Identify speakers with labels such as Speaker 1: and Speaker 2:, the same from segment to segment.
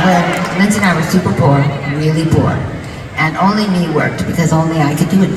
Speaker 1: when Lindsay and I were super poor, really poor, and only me worked because only I could do it.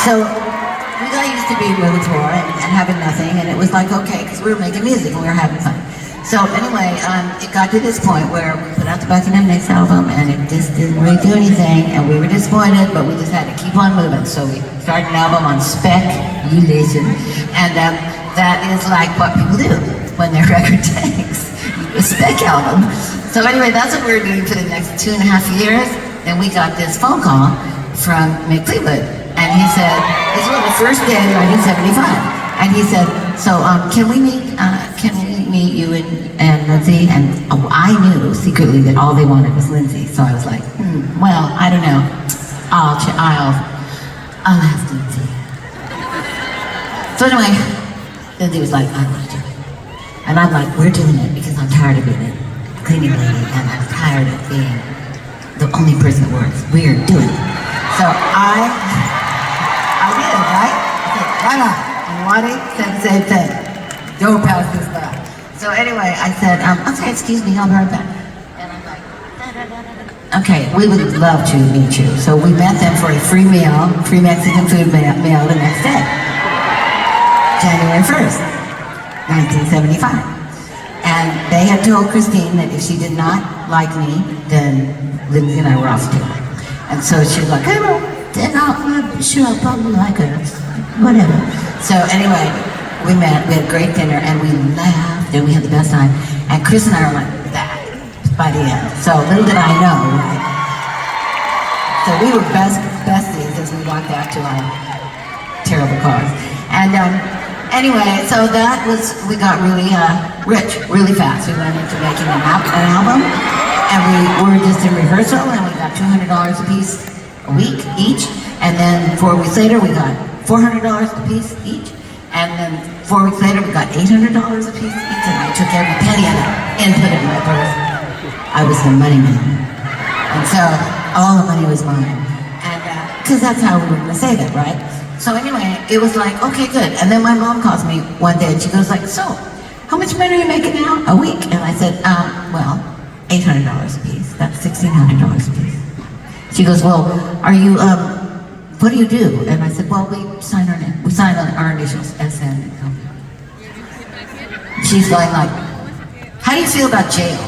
Speaker 1: So we got used to being really poor and having nothing, and it was like, okay, because we were making music and we were having fun. So anyway, it got to this point where we put out the Buckingham Next album, and it just didn't really do anything, and we were disappointed, but we just had to keep on moving. So we started an album on speculation, and that is like what people do when their record tanks. A spec album. So anyway, that's what we were doing for the next 2.5 years. Then we got this phone call from Mick Fleetwood, and he said, this was the first day in 1975, and he said, so can we meet you and Lindsay? And I knew secretly that all they wanted was Lindsay, so I was like, well, I don't know, I'll ask Lindsay. So anyway, Lindsay was like, I want to do it. And I'm like, we're doing it because I'm tired of being a cleaning lady, and I'm tired of being the only person that works. We're doing it. So I did, right? I said, why not? And Waddy said the same thing. Don't pass this by. So anyway, I said, okay, excuse me, I'll be right back. And I'm like, okay, we would love to meet you. So we met them for a free meal, free Mexican food meal the next day. January 1st, 1975. And they had told Christine that if she did not like me, then Lindsay and I were off together. And so she was like, hey, well, then I'm sure I'll probably like her. Whatever. So anyway, we met, we had a great dinner, and we laughed, and we had the best time. And Chris and I were like that by the end. So little did I know, right? So we were besties as we walked out to our terrible cars. And anyway, so that was, we got really rich really fast. We went into making an album, and we were just in rehearsal, and we got $200 a piece a week each. And then 4 weeks later, we got $400 a piece each. And then 4 weeks later, we got $800 a piece each, and I took every penny of it and put it in my purse. I was the money man. And so all the money was mine. And because that's how we were gonna say that, right? So anyway, it was like, okay, good. And then my mom calls me one day, and she goes like, so, how much money are you making now a week? And I said, well, $800 a piece. That's $1,600 a piece. She goes, well, are you, what do you do? And I said, well, we sign our initials, SN. She's going like, how do you feel about jail?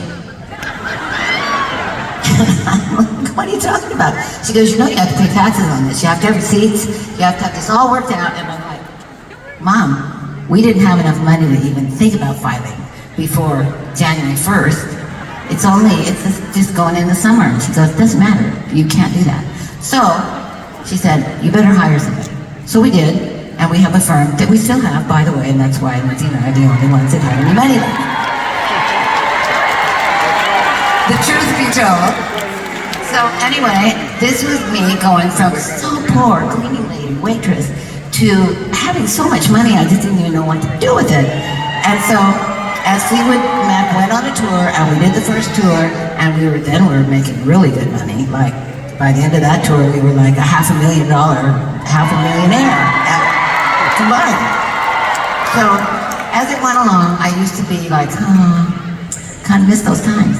Speaker 1: What are you talking about? She goes, you know you have to pay taxes on this. You have to have receipts. You have to have this all worked out. And I'm like, Mom, we didn't have enough money to even think about filing before January 1st. It's just going in the summer. And she goes, it doesn't matter. You can't do that. So she said, you better hire somebody. So we did, and we have a firm that we still have, by the way, and that's why Lindsay and I are the only ones that have any money left. The truth be told. So anyway, this was me going from so poor, cleaning lady, waitress, to having so much money I just didn't even know what to do with it. And so, as Fleetwood Mac went on a tour, and we did the first tour, and we were making really good money. Like, by the end of that tour, we were like a $500,000, $500,000 combined. So, as it went along, I used to be like, kind of miss those times.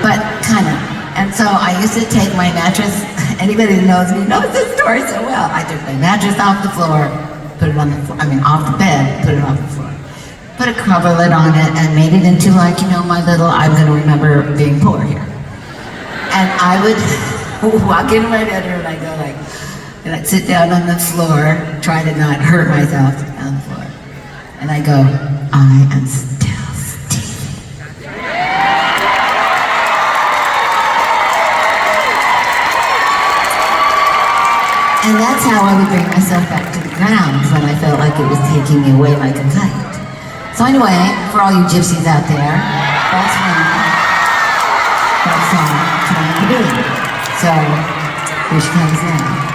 Speaker 1: But kind of. And so I used to take my mattress, anybody who knows me knows this story so well. I took my mattress off the floor, put it on the floor, off the bed, put it off the floor. Put a cover lid on it and made it into like, my little, I'm gonna remember being poor here. And I would walk into my bedroom and I'd go like, and I'd sit down on the floor, try to not hurt myself on the floor. And I go, I am still Stevie. And that's how I would bring myself back to the ground when I felt like it was taking me away like a kite. So anyway, for all you gypsies out there, that's what I'm trying to do. So, here she comes now.